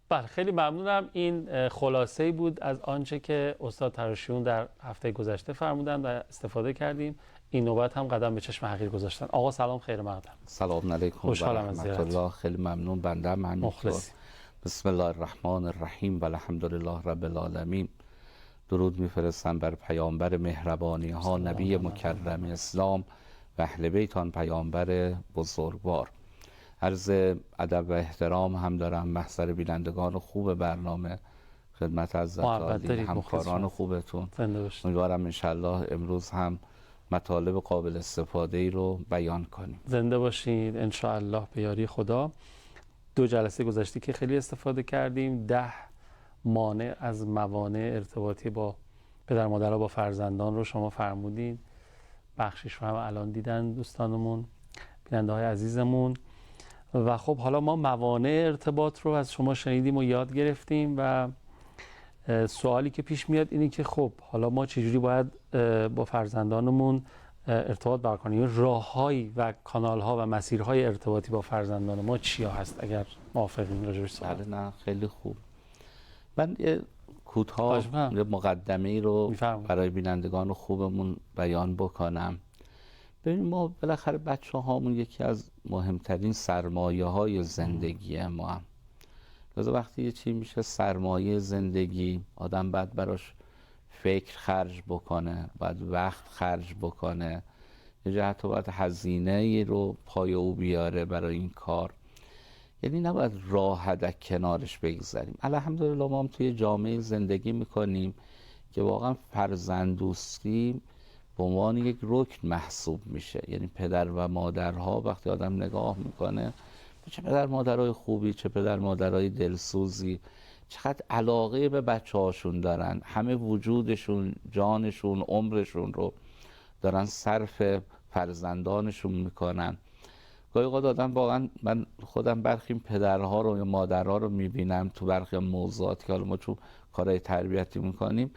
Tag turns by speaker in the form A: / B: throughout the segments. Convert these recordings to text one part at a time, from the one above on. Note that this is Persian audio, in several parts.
A: بله خیلی ممنونم. این خلاصه‌ای بود از آنچه که استاد تراشیون در هفته گذشته فرمودند و استفاده کردیم. این نوبت هم قدم به چشم حقیر گذاشتن. آقا سلام، خیر مقدم.
B: سلام علیکم و رحمت الله. خیلی ممنون. بنده هم همینطور. بسم الله الرحمن الرحیم و الحمدلله رب العالمین. درود میفرستم بر پیامبر مهربانی ها، نبی مکرم اسلام و اهل بیت آن پیامبر بزرگوار. عرض ادب و احترام هم دارم محضر بینندگان خوب برنامه، خدمت حضرت عالی، همکاران خوبتون. امیدوارم انشالله امروز هم مطالب قابل استفاده ای رو بیان کنیم.
A: زنده باشید انشالله به یاری خدا. 2 جلسه گذشته که خیلی استفاده کردیم، 10 مانع از موانع ارتباطی با پدر مادرها با فرزندان رو شما فرمودین. بخشش رو هم الان دیدن دوستانمون، بیننده های عزیزمون. و خب حالا ما موانع ارتباط رو از شما شنیدیم و یاد گرفتیم و سوالی که پیش میاد اینه که خب حالا ما چجوری باید با فرزندانمون ارتباط برقرار کنیم؟ راههایی و کانالها و مسیرهای ارتباطی با فرزندان ما چیا هست اگر موافقین راجعش صحبت؟
B: بله نه خیلی خوب. من یه کوتاه یه مقدمه‌ای رو برای بینندگان خوبمون بیان بکنم. ببینیم ما بالاخره بچه هامون یکی از مهمترین سرمایه های زندگی ما هم. لذا وقتی یه چی میشه سرمایه زندگی، آدم باید براش فکر خرج بکنه، باید وقت خرج بکنه، یه جهت باید هزینه رو پای او بیاره برای این کار. یعنی نباید راحت کنارش بگذاریم. الحمدلله ما هم توی جامعه زندگی میکنیم که واقعا فرزنددوستی به عنوان یک رکن محسوب میشه. یعنی پدر و مادرها وقتی آدم نگاه میکنه، چه پدر مادرای خوبی، چه پدر مادرای دلسوزی، چقدر علاقه به بچه هاشون دارن، همه وجودشون، جانشون، عمرشون رو دارن صرف فرزندانشون میکنن. گاهی اوقات آدم واقعا، من خودم برخی پدرها رو یا مادرها رو میبینم تو برخی موضوعات که حالا ما چون کارهای تربیتی میکنیم،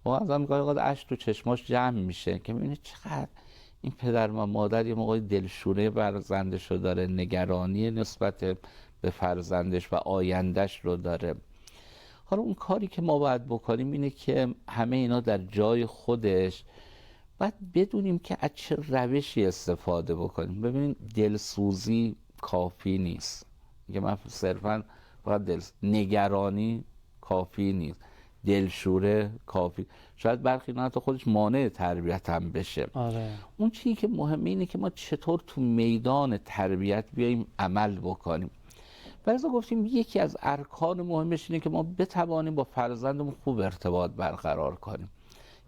B: واقعا آدم گاهی اوقات اشک تو چشماش جمع میشه که میبینه چقدر این پدر و مادر یه موقعی دلشوره فرزندش رو داره، نگرانی نسبت به فرزندش و آیندش رو داره. حالا اون کاری که ما باید بکنیم اینه که همه اینا در جای خودش باید بدونیم که از چه روشی استفاده بکنیم. ببینید دلسوزی کافی نیست، که من صرفا فقط نگرانی کافی نیست، دلشوره کافی، شاید برخی نه حتی خودش مانع تربیت هم بشه. اون چیزی که مهمه اینه که ما چطور تو میدان تربیت بیاییم عمل بکنیم. برای گفتیم یکی از ارکان مهمش اینه که ما بتوانیم با فرزندمون خوب ارتباط برقرار کنیم.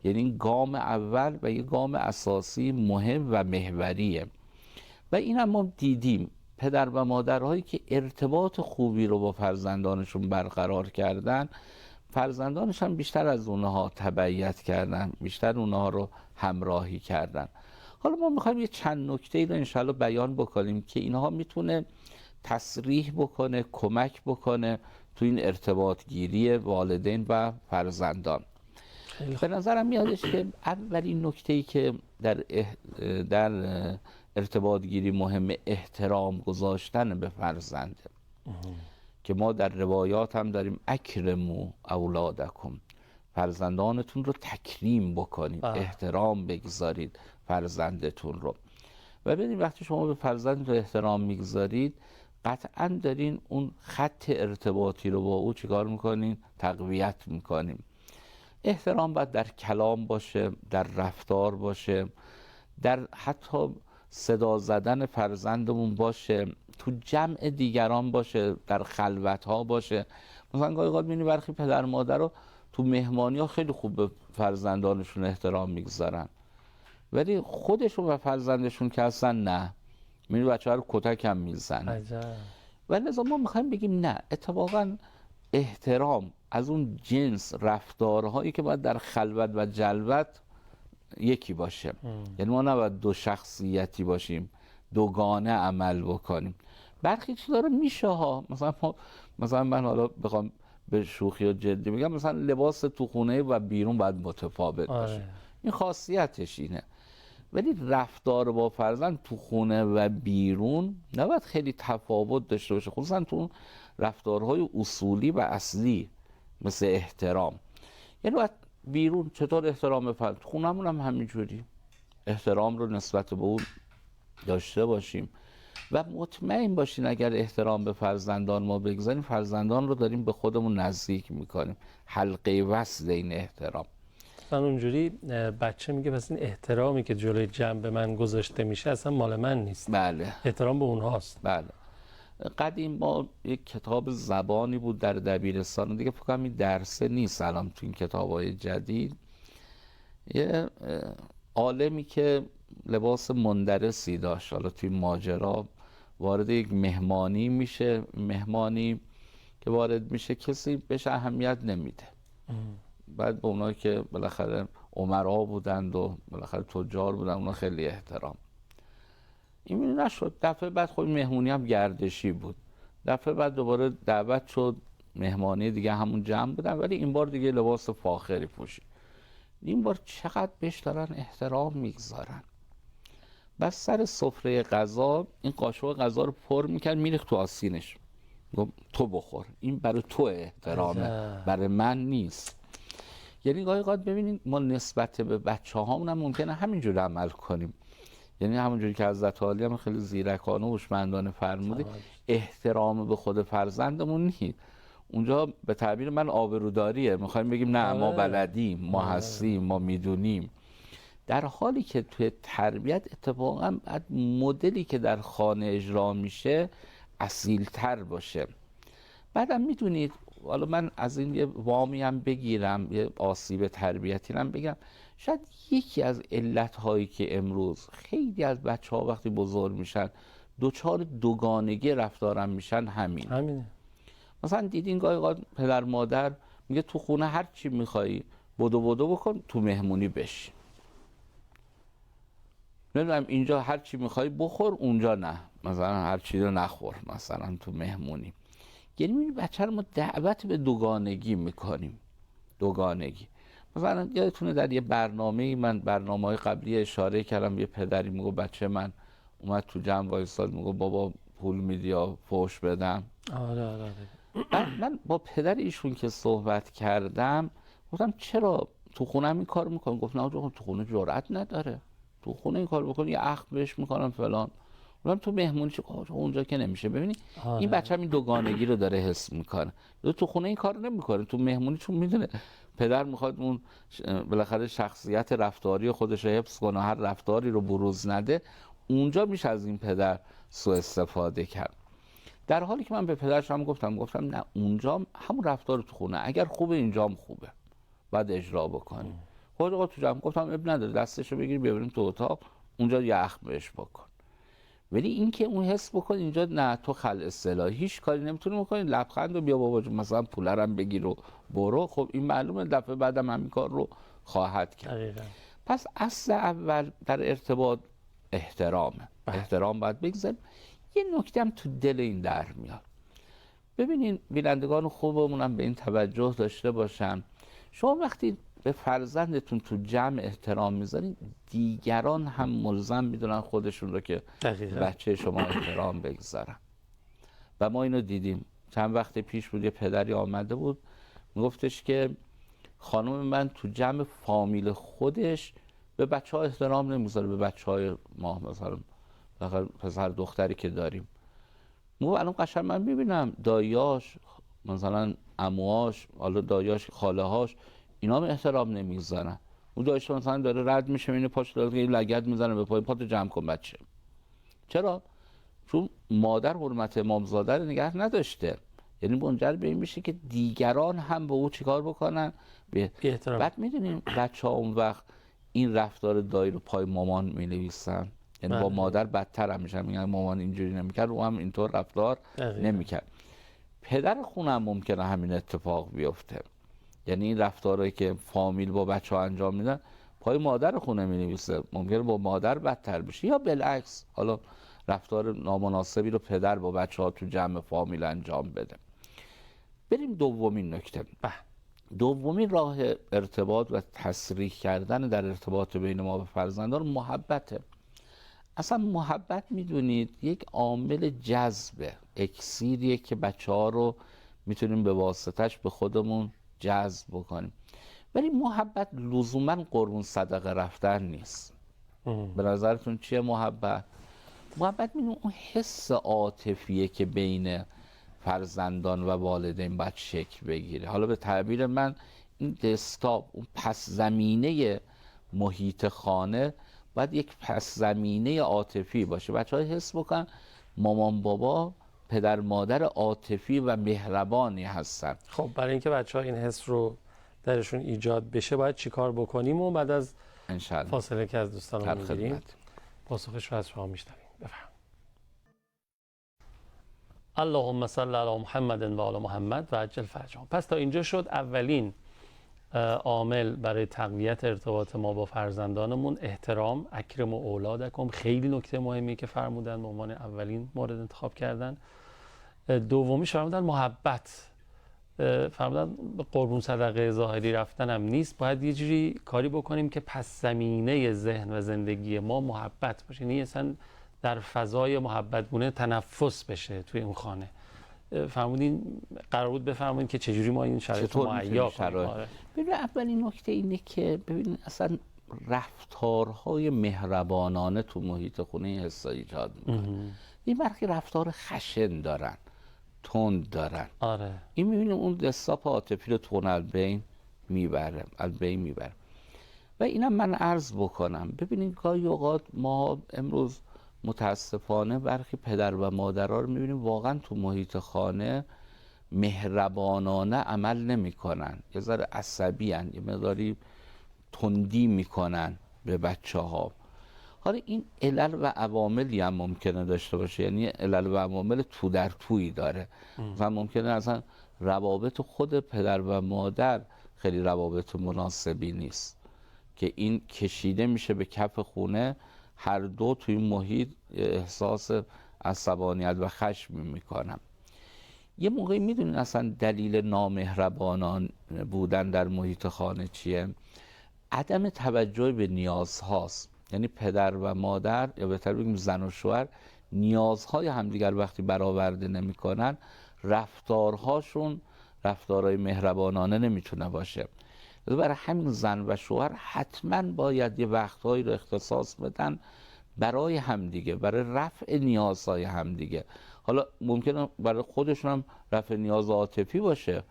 B: یعنی این گام اول و یه گام اساسی مهم و محوریه. و این هم ما دیدیم پدر و مادرهایی که ارتباط خوبی رو با فرزندانشون برقرار کردن، فرزندانش هم بیشتر از اونها تبعیت کردن، بیشتر اونها رو همراهی کردن. حالا ما میخوایم یه چند نکته ای رو انشالله بیان بکنیم که اینها میتونه تصریح بکنه، کمک بکنه تو این ارتباط گیری والدین و فرزندان. به نظرم میادش که اولین نکته‌ای که در ارتباط گیری مهم احترام گذاشتن به فرزنده، که ما در روایات هم داریم اکرموا اولادکم، فرزندانتون رو تکریم بکنید، احترام بگذارید فرزندتون رو. و ببینید وقتی شما به فرزندتون احترام میگذارید، قطعا دارین اون خط ارتباطی رو با او چیکار میکنین؟ تقویت میکنین. احترام باید در کلام باشه، در رفتار باشه، در حتی صدا زدن فرزندمون باشه، تو جمع دیگران باشه، در خلوت ها باشه. مثلا گاهی اوقات می‌بینی برخی پدر مادر رو تو مهمانی ها خیلی خوب به فرزندانشون احترام میگذارن، ولی خودشون و فرزندشون که اصلا نه، می‌بینی بچه‌ها رو کتک هم میزنن. ولی لذا ما می‌خوایم بگیم نه، اتفاقا احترام از اون جنس رفتارهایی که باید در خلوت و جلوت یکی باشه. یعنی ما نباید دو شخصیتی باشیم، دوگانه عمل بکنیم. برخی چیزا رو میشه ها، مثلا من حالا بخوام به شوخی و جدی میگم، مثلا لباس تو خونه و بیرون باید متفاوت باشه. این خاصیتش اینه. ولی رفتار با فرزند تو خونه و بیرون نباید خیلی تفاوت داشته باشه، خصوصا تو رفتارهای اصولی و اصلی مثل احترام. یعنی باید بیرون چطور احترام به فرزند، تو خونمون هم همینجوری احترام رو نسبت به اون داشته باشیم و مطمئن باشین اگر احترام به فرزندان ما بگذاریم، فرزندان رو داریم به خودمون نزدیک میکنیم، حلقه وصل این احترام.
A: من اونجوری بچه میگه پس این احترامی که جلوی جمع به من گذاشته میشه اصلا مال من نیست.
B: بله.
A: احترام به اونهاست.
B: بله. قدیم ما یک کتاب زبانی بود در دبیرستان، دیگه فکر کنم این درسه نیست الان تو این کتاب‌های جدید. یه عالمی که لباس مندرسی داشت، حالا توی ماجرا وارد یک مهمانی میشه، مهمانی که وارد میشه کسی بهش اهمیت نمیده. بعد به اونایی که بالاخره امرا بودند و بالاخره تجار بودند اونا خیلی احترام. این نشد. دفعه بعد خود مهمونی هم گردشی بود، دفعه بعد دوباره دعوت شد مهمانی دیگه همون جمع بودن، ولی این بار دیگه لباس فاخری پوشید. این بار چقدر بهش دارن احترام میگذارن. بس سر سفره غذا این قاشق غذا رو پر میکرد میریخت تو آستینش، تو بخور، این برای تو احترامه، برای من نیست. یعنی گاهی اوقات ببینید ما نسبت به بچه هامون هم ممکنه همینجور عمل کنیم، یعنی همونجوری که حضرت عالی هم خیلی زیرکانه و هوشمندانه فرموده احترام به خود فرزندمون نیست. اونجا به تعبیر من آبروداریه، میخوایم بگیم نه ما بلدیم، ما هستیم، ما میدونیم، در حالی که توی تربیت اتفاقا بعد مدلی که در خانه اجرا میشه اصیل‌تر باشه. بعدم میدونید حالا من از این یه وامی هم بگیرم، یه آسیب تربیتی هم بگم، شاید یکی از علت‌هایی که امروز خیلی از بچه‌ها وقتی بزرگ میشن دوچار دوگانگی رفتارم میشن همینه. مثلا دیدین گاهی اوقات پدر مادر میگه تو خونه هر چی میخوایی بدو بکن، تو مهمونی بشین. نمیدونم اینجا هر چی میخوایی بخور، اونجا نه، مثلا هر چی رو نخور مثلا تو مهمونی. یعنی میبینی بچه رو ما دعوت به دوگانگی میکنیم. دوگانگی مثلا یادتونه در یه برنامه من برنامه‌های قبلی اشاره کردم، یه پدری میگه بچه من اومد تو جمع وایساد میگه بابا پول میدی یا فحش بدم.
A: آره.
B: من با پدر ایشون که صحبت کردم گفتم چرا تو خونه این کار میکنم؟ گفت نه تو خونه جرأت نداره، تو خونه این کار بکنی یه اخم بهش میکنم فلان. گفتم تو مهمونی چه اونجا که نمیشه. ببینی این بچه هم این دوگانگی رو داره حس میکنه. تو خونه این کار نمیکنه، تو مهمونی چون میدونه پدر میخواد اون بالاخره شخصیت رفتاری خودش رو حفظ کنه، هر رفتاری رو بروز نده، اونجا میشه از این پدر سوء استفاده کرد. در حالی که من به پدرش هم گفتم نه اونجا همون رفتار تو خونه اگر خوبه اینجام خوبه، بعد اجرا بکنی. خود آقا تو جمع گفتم اب نداره، دستشو بگیر بیاریم تو اتاق، اونجا یه اخم بهش بکن. ولی این که اون حس بکن اینجا نه تو خل اصطلاحی هیچ کاری نمیتونی بکنی، لبخند و بیا بابا مثلا پولرم بگیر و برو، خب این معلومه دفعه بعدم همین کار رو خواهد کرد. پس اصل اول در ارتباط احترامه. احترام باید بگذاریم. یه نکته هم تو دل این در میاد. ببینین بینندگان خوبمون هم به این توجه داشته باشن، شما وقتی به فرزندتون تو جمع احترام میذارین دیگران هم ملزم میدونن خودشون رو که بچه شما احترام بگذارن. و ما اینو دیدیم چند وقت پیش بود، یه پدری آمده بود میگفتش که خانم من تو جمع فامیل خودش به بچه ها احترام نمیذاره، به بچه های ما مثلا پسر دختری که داریم. الان قشنگ من ببینم دایاش مثلا عموهاش، حالا دایاش خاله هاش، اینا هم احترام نمیذارن. اون دایش مثلا داره رد میشه اینو پاش داره یه لگد میزنه به پای، پاتو جمع کن بچه. چرا؟ چون مادر حرمت امامزاده رو نگه نداشته. یعنی منجر به این میشه که دیگران هم به او چیکار بکنن؟ به احترام. بعد میدونیم بچه‌ها اون وقت این رفتار دایی رو پای مامان مینویسن، یعنی با مادر بدتر هم میشن، میگن مامان اینجوری نمیکرد و هم اینطور رفتار نمیکرد. پدر خونه هم ممکنه همین اتفاق بیفته، یعنی این رفتارهایی که فامیل با بچه‌ها انجام میدن پای مادر خونه مینویسه، ممکنه با مادر بدتر بشه یا بالعکس، حالا رفتار نامناسبی رو پدر با بچه‌ها تو جمع فامیل انجام بده. بریم دومین نکته. دومین راه ارتباط و تسریح کردن در ارتباط بین ما و فرزندان محبته. اصلا محبت میدونید یک عامل جذبه، اکسیریه که بچه‌ها رو میتونیم به واسطش به خودمون جذب بکنیم. ولی محبت لزوما قربون صدقه رفتن نیست. به نظرتون چیه محبت؟ محبت میدونید اون حس عاطفیه که بین فرزندان و والدین باید شکل بگیره. حالا به تعبیر من این دسکتاپ، اون پس زمینه محیط خانه باید یک پس زمینه عاطفی باشه. بچه‌ها حس بکنن مامان بابا پدر مادر عاطفی و مهربانی هستن.
A: خب برای اینکه بچه‌ها این حس رو درشون ایجاد بشه باید چیکار بکنیم؟ و بعد از فاصله که از دوستان میگیریم پاسخش رو از شما میشنویم. بفرمایید. اللهم صل علی محمد و آل محمد و عجل فرجهم. پس تا اینجا شد اولین عامل برای تقویت ارتباط ما با فرزندانمون احترام. اکرم و اولادکم، خیلی نکته مهمی که فرمودن، به عنوان اولین مورد انتخاب کردن. دومیش فرمودن محبت. فرمودن قربون صدقه ظاهری رفتن هم نیست، باید یه جوری کاری بکنیم که پس زمینه ذهن و زندگی ما محبت باشه، یعنی اصلا در فضای محبت گونه تنفس بشه توی اون خانه. فرمودین قرار بود بفرمایید که چجوری ما این شرایط رو مهیا کنیم.
B: ببین اولین نکته اینه که ببین اصلا رفتارهای مهربانانه تو محیط خونه این حسا ایجاد میکنه. این برخی رفتار خشن دارن، تند دارن.
A: آره.
B: این میبینیم اون دستاپ عاطفی رو تون البین میبره. و اینم من عرض بکنم، ببینید گاهی اوقات ما امروز متاسفانه برخی پدر و مادرها رو میبینیم واقعا تو محیط خانه مهربانانه عمل نمیکنن، یه ذره عصبی هن، یه مقداری تندی میکنن به بچه ها. حالا این علل و عواملی هم ممکنه داشته باشه، یعنی علل و عوامل تو در تویی داره و ممکنه اصلا روابط خود پدر و مادر خیلی روابط مناسبی نیست که این کشیده میشه به کف خونه، هر دو توی محیط احساس عصبانیت و خشم میکنن. یه موقعی میدونین اصلا دلیل نامهربانان بودن در محیط خانه چیه؟ عدم توجه به نیازهاست. یعنی پدر و مادر، یا بهتر بگیم زن و شوهر، نیازهای همدیگر وقتی برآورده نمیکنن، رفتارهاشون رفتارهای مهربانانه نمیتونه باشه. برای همین زن و شوهر حتما باید یه وقتهایی رو اختصاص بدن برای همدیگه، برای رفع نیازهای همدیگه. حالا ممکنه برای خودشون هم رفع نیاز عاطفی باشه.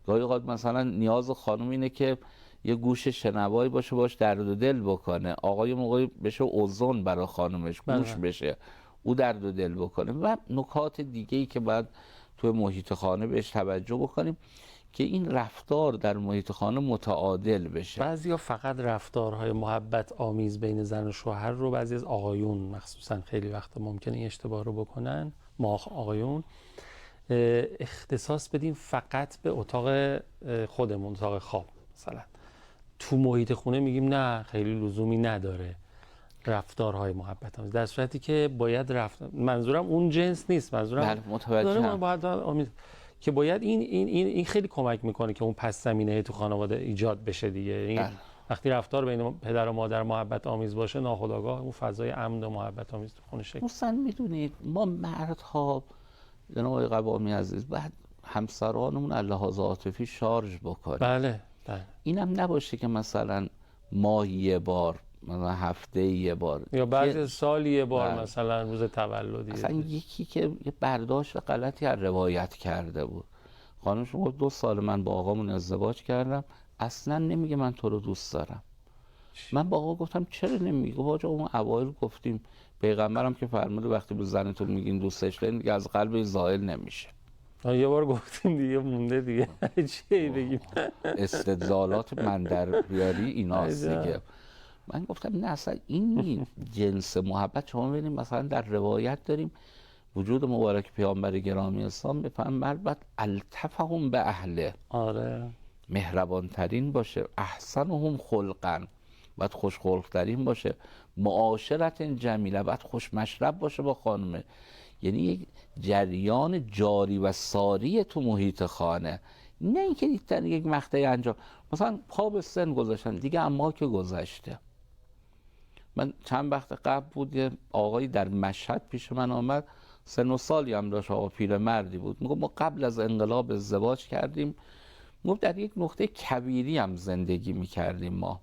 B: گاهی اوقات مثلا نیاز خانم اینه که یه گوش شنوایی باشه، باش درد و دل بکنه. آقای موقعی بشه اوزون برای خانمش، گوش بشه، او درد و دل بکنه. و نکات دیگه‌ای که باید توی محیط خانه بهش توجه بکنیم که این رفتار در محیط خانه متعادل بشه.
A: بعضیا فقط رفتارهای محبت آمیز بین زن و شوهر رو، بعضی از آقایون مخصوصا خیلی وقت ممکنه این اشتباه رو بکنن، ما آقایون اختصاص بدیم فقط به اتاق خودمون، اتاق خواب مثلا. تو محیط خونه میگیم نه، خیلی لزومی نداره رفتارهای محبت آمیز، در صورتی که باید منظورم اون جنس نیست، منظورم
B: متوجهم
A: باید آمیز که باید این خیلی کمک میکنه که اون پس زمینه تو خانواده ایجاد بشه دیگه. این وقتی رفتار بین پدر و مادر محبت آمیز باشه، ناخودآگاه اون فضای امن و محبت آمیز تو خونه شکل.
B: مثلا میدونید ما مردها، جناب آقای قوامی عزیز، بعد همسرانمون لحاظ عاطفی شارژ بکنیم.
A: بله.
B: اینم نباشه که مثلا ماهی یه بار، مثلا هفته یه بار،
A: یا بعد سال یه بار، مثلا روز تولدی.
B: مثلا یکی که یه برداشت غلطی از روایت کرده بود، خانم شما 2 سال من با آقامون ازدواج کردم، اصلا نمیگه من تو رو دوست دارم. من با آقا گفتم چرا نمیگی؟ گفت اون اوایل گفتیم، پیغمبرم که فرموده وقتی به زنتون میگین دوستش دارین دیگه از قلب زائل نمیشه.
A: یه بار گفتیم دیگه مونده دیگه. چی بگیم؟
B: استدلالات من در بیاری ایناست دیگه. من گفتم نه، اصلا این جنس محبت شما ببینید مثلا در روایت داریم وجود مبارک پیامبر گرامی اسلام میفرماید بعد الطفهم به اهله.
A: آره.
B: مهربان ترین باشه، احسنهم خلقا، بعد خوش خلق ترین باشه، معاشرت جمیله، بعد خوش مشرب باشه با خانمه. یعنی یک جریان جاری و ساری تو محیط خانه، نه اینکه یک مقطعی انجام، مثلا پا به سن گذاشتن دیگه، اما که گذشته. من چند وقت قبل بود یه آقایی در مشهد پیش من آمد، سن و سالی هم داشت، آقا پیرمردی بود، میگه ما قبل از انقلاب ازدواج کردیم، ما در یک نقطه کویری هم زندگی میکردیم، ما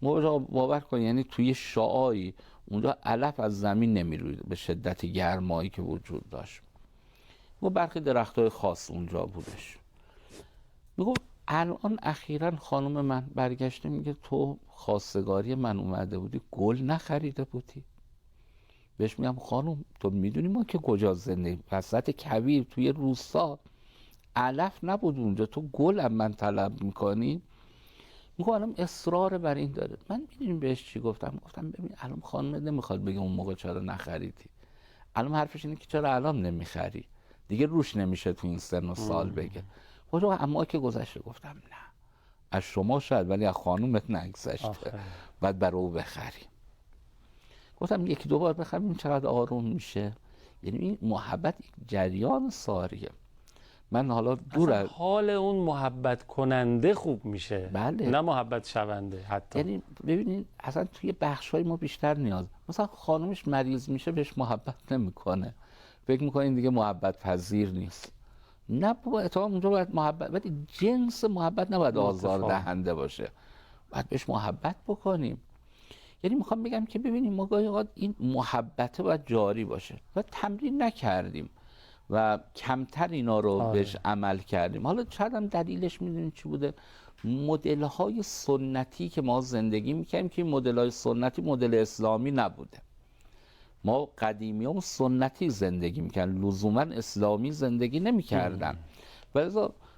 B: باور کن یعنی توی شعاعی اونجا علف از زمین نمیروید به شدت گرمایی که وجود داشت، ما برخی درختای خاص اونجا بودش. میگه الان اخیراً خانم من برگشته میگه تو خواستگاری من اومده بودی گل نخریده بودی؟ بهش میگم خانم تو میدونی ما که کجا زندگی، وسط کویر توی روستا، علف نبود اونجا، تو گل هم من طلب میکنی؟ میگه الان اصرار بر این داره. من میدونیم بهش چی گفتم ببین الان خانم نمیخواد بگه اون موقع چرا نخریدی، الان حرفش اینه که چرا الان نمیخری، دیگه روش نمیشه تو این سن و سال بگه. خدا اما که گذشته. گفتم نه از شما شاید ولی از خانومت نگذشته، باید برای او بخری. گفتم یکی دو بار بخریم این چقدر آروم میشه. یعنی این محبت یک جریان ساریه. من حالا دور از
A: حال اون محبت کننده خوب میشه،
B: بله،
A: نه محبت شونده حتی.
B: یعنی ببینید اصلا توی بخشای ما بیشتر نیاز، مثلا خانومش مریض میشه بهش محبت نمیکنه، فکر میکنه این دیگه محبت پذیر نیست. نه بابا اتفاقا اونجا باید محبت، ولی جنس محبت نباید آزار دهنده باشه، باید بهش محبت بکنیم. یعنی میخوام بگم که ببینیم ما گاهی اوقات این محبت باید جاری باشه و تمرین نکردیم و کمتر اینا رو بهش عمل کردیم. حالا شاید هم دلیلش میدونید چی بوده؟ مدل‌های سنتی که ما زندگی میکردیم که این مدل‌های سنتی مدل اسلامی نبوده. ما قدیمی‌ها سنتی زندگی میکردن، لزوما اسلامی زندگی نمیکردن. ولی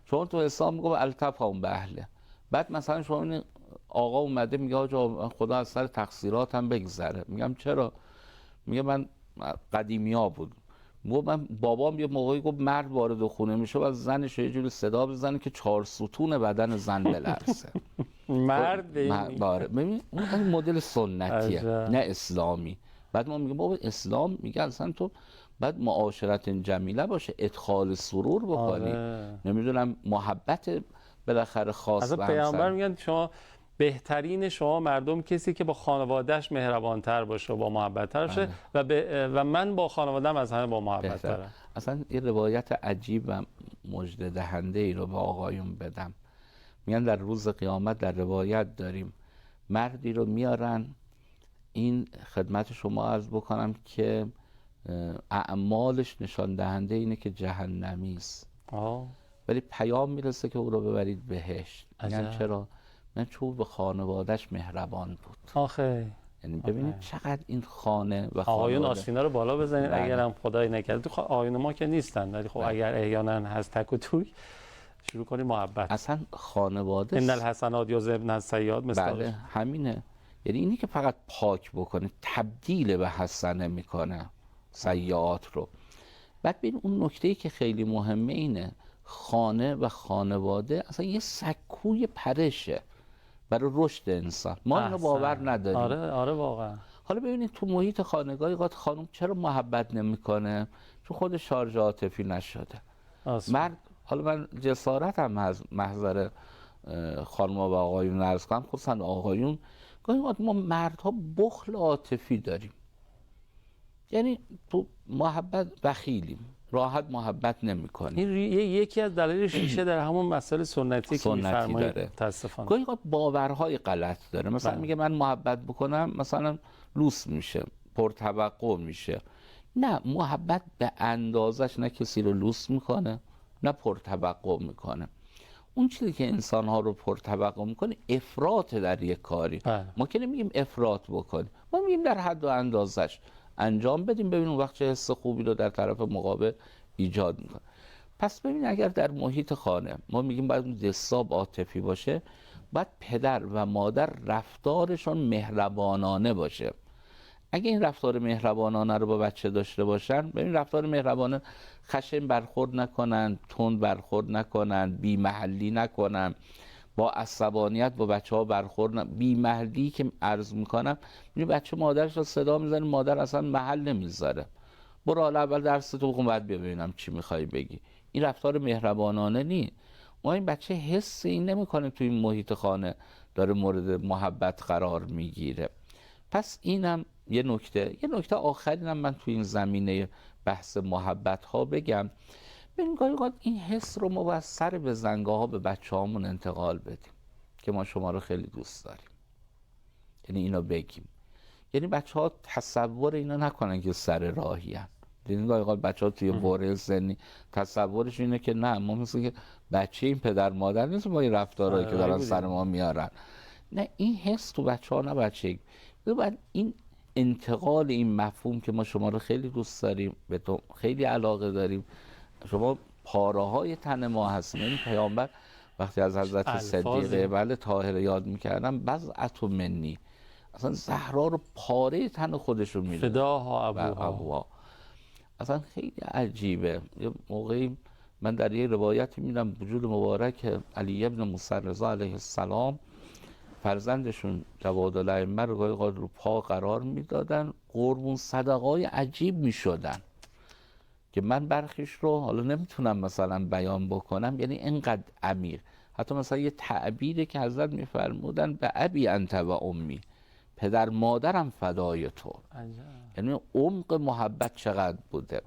B: شما تو اسلام میگه التفهم به اهله، بعد مثلا شما آقا اومده میگه آقا خدا از سر تقصیراتم بگذره. میگم چرا؟ میگه من قدیمی‌ها بود، من بابام یه موقعی گفت مرد وارد خونه میشه و زنش یه جوری صدا بزنه که 4 ستون بدن زن بلرزه.
A: مرد
B: ببین اون مدل سنتیه نه اسلامی. بعد ما میگیم بابا اسلام میگه اصلا تو بعد معاشرت جمیله باشه، ادخال سرور بکنی، نمیدونم محبت بالاخره خاص به
A: پیامبر میگن شما بهترین شما مردم کسی که با خانوادهش مهربانتر باشه و با محبت‌تر باشه و من با خانواده‌ام از همه با محبت‌ترم.
B: اصلا این روایت عجیب و مژده دهنده ای رو به آقایون بدم. میگن در روز قیامت در روایت داریم مردی رو میارن، این خدمت شما عرض بکنم که اعمالش نشان دهنده اینه که جهنمی است، ولی پیام میرسه که او رو ببرید بهشت. میگن چرا؟ من چون به خانواده‌اش مهربان بود.
A: آخه
B: یعنی ببینید چقدر این خانه و
A: آقایون آستینا رو بالا بزنید. اگرم خدای نکرده تو آقایون ما که نیستن، ولی خب اگر احیانا هست تک و توی شروع کنید محبت.
B: اصلا خانواده
A: ان الحسنات یذهبن السیئات
B: بله همینه. یعنی اینی که فقط پاک بکنه تبدیل به حسنه میکنه سیئات رو. بعد ببین اون نکته‌ای که خیلی مهمه اینه خانه و خانواده اصلا یه سکوی پرشه برای رشد انسان. ما اینو باور نداریم.
A: آره واقعا.
B: حالا ببینید تو محیط خانگاهی قد خانم چرا محبت نمیکنه؟ چون خود شارژ عاطفی نشده. مرد، حالا من جسارتم از محضر خانم‌ها و آقایون عرض کنم، خصوصا آقایون گاهی وقت ما مردها بخل عاطفی داریم. یعنی تو محبت بخیلیم، راحت محبت نمی‌کنیم.
A: این یکی از دلایل ریشه در همون مسئله سنتی که می‌فرمایید متأسفانه.
B: گاهی وقت باورهای غلط داره. مثلا میگه من محبت بکنم مثلا لوس میشه، پرتوقع میشه. نه، محبت به اندازش نه کسی رو لوس میکنه نه پرتوقع میکنه. اون چیزی که انسان‌ها رو پرتوقع میکنه افراط در یک کاری. ما که نمیگیم افراط بکنیم، ما میگیم در حد و اندازش انجام بدیم، ببینیم اون وقت چه حس خوبی رو در طرف مقابل ایجاد میکنه. پس ببین اگر در محیط خانه ما میگیم باید جذاب عاطفی باشه، باید پدر و مادر رفتارشون مهربانانه باشه. اگه این رفتار مهربانانه رو با بچه داشته باشن، ببین رفتار مهربانه، خشن برخورد نکنن، تند برخورد نکنن، بی محلی نکنن، با عصبانیت با بچه ها برخورد بی محلی که عرض میکنم، میگه بچه مادرش رو صدا میزنه، مادر اصلا محل نمیذاره، برو حالا اول درس تو بخون بعد ببینم چی میخوای بگی. این رفتار مهربانانه نیست. ما این بچه حس این نمی‌کنه توی این محیط خانه داره مورد محبت قرار میگیره. پس اینم یه نکته آخرینم من توی این زمینه بحث محبت ها بگم. ببین گاهی اوقات این حس رو ما باید سر به زنگاه ها به بچه هامون انتقال بدیم که ما شما رو خیلی دوست داریم، یعنی اینو بگیم. یعنی بچه ها تصور اینو نکنن که سر راهی هن. دیدین گاهی اوقات بچه ها توی دوره سنی تصورش اینه که نه، ما مثل که بچه این پدر مادر نیست با این رفتارهایی که دارن سر ما میارن. نه، این حس تو بچه ها نه بچه باید این انتقال این مفهوم که ما شما رو خیلی دوست داریم، به تو خیلی علاقه داریم، شما پاره های تن ما هستیم. این پیامبر وقتی از حضرت صدیقه طاهره یاد میکردن بضعة منی، اصلا زهرا رو پاره تن خودشون میدونن،
A: فداها ابوها.
B: اصلا خیلی عجیبه. یه موقعی من در یه روایتی میدم وجود مبارک علی ابن موسی رضا علیه السلام فرزندشون جواد الائمه رو گاهی رو پا قرار میدادن، قربون صدقای عجیب میشدن که من برخیش رو حالا نمیتونم مثلا بیان بکنم، یعنی اینقدر عمیق. حتی مثلا یه تعبیری که حضرت میفرمودن به ابی انت و امی، پدر مادرم فدای تو. یعنی عمق محبت چقدر بوده.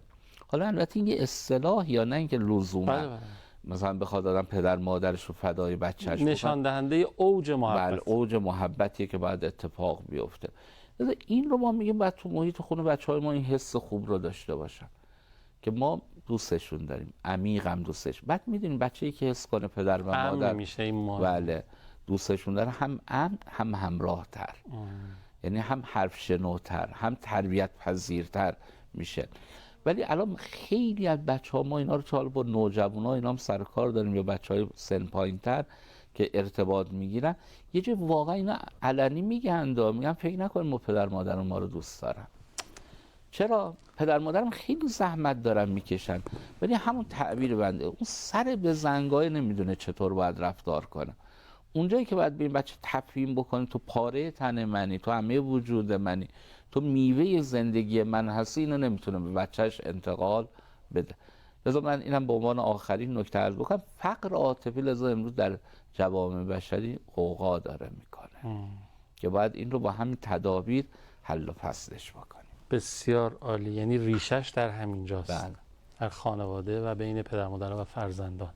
B: حالا البته این یه اصطلاح یا نه اینکه لزوما مثلا بخواد آدم پدر مادرش رو فدای بچه‌ش
A: نشان دهنده اوج محبت.
B: بله، اوج محبتیه که باید اتفاق بیفته. این رو ما میگیم باید تو محیط خونه بچه‌های ما این حس خوب رو داشته باشن که ما دوستشون داریم، عمیقم دوستش. بعد میدونیم بچه‌ای که حس کنه پدر و مادر
A: میشه این
B: بله دوستشون داره، هم امن هم همراه‌تر، یعنی هم حرف شنوتر هم تربیت پذیرتر میشه. ولی الان خیلی از بچه‌ها ما اینا رو چاله با نوجوانا اینا هم سر کار داریم یا بچه‌های سن پایین‌تر که ارتباط میگیرن، یه جای واقعا اینا علنی میگن فکر نکنیم ما پدر مادر ما رو دوست دارن. چرا؟ پدر مادرم خیلی زحمت دارن میکشن، ولی همون تعبیر بنده اون سر به زنگای نمیدونه چطور باید رفتار کنه. اونجایی که باید به این بچه تفهیم بکنی تو پاره تن منی، تو همه وجود منی، تو میوه زندگی من هستی، اینو نمیتونه به بچهش انتقال بده. لذا من اینم به عنوان آخرین نکته عرض بکنم، فقر عاطفی لذا امروز در جوامع بشری غوغا داره میکنه که باید این رو با همین تدابیر حل و فصلش بکنیم.
A: بسیار عالی. یعنی ریشش در همین جاست، در خانواده و بین پدر مادر و فرزندان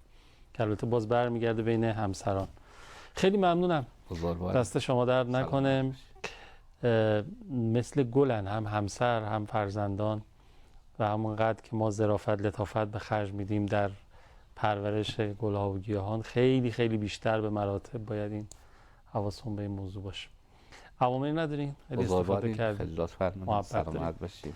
A: که البته باز برمیگرده بین همسران. خیلی ممنونم، دست شما درد نکنه. مثل گلن، هم همسر هم فرزندان و همونقدر که ما ظرافت لطافت به خرج میدیم در پرورش گلها و گیاهان، خیلی خیلی بیشتر به مراتب باید این حواسمون به این موضوع باشه. عواملی ندارین؟ خیلی استفاده کردیم.
B: خیلی لطف فرمودید. سلامت باشید.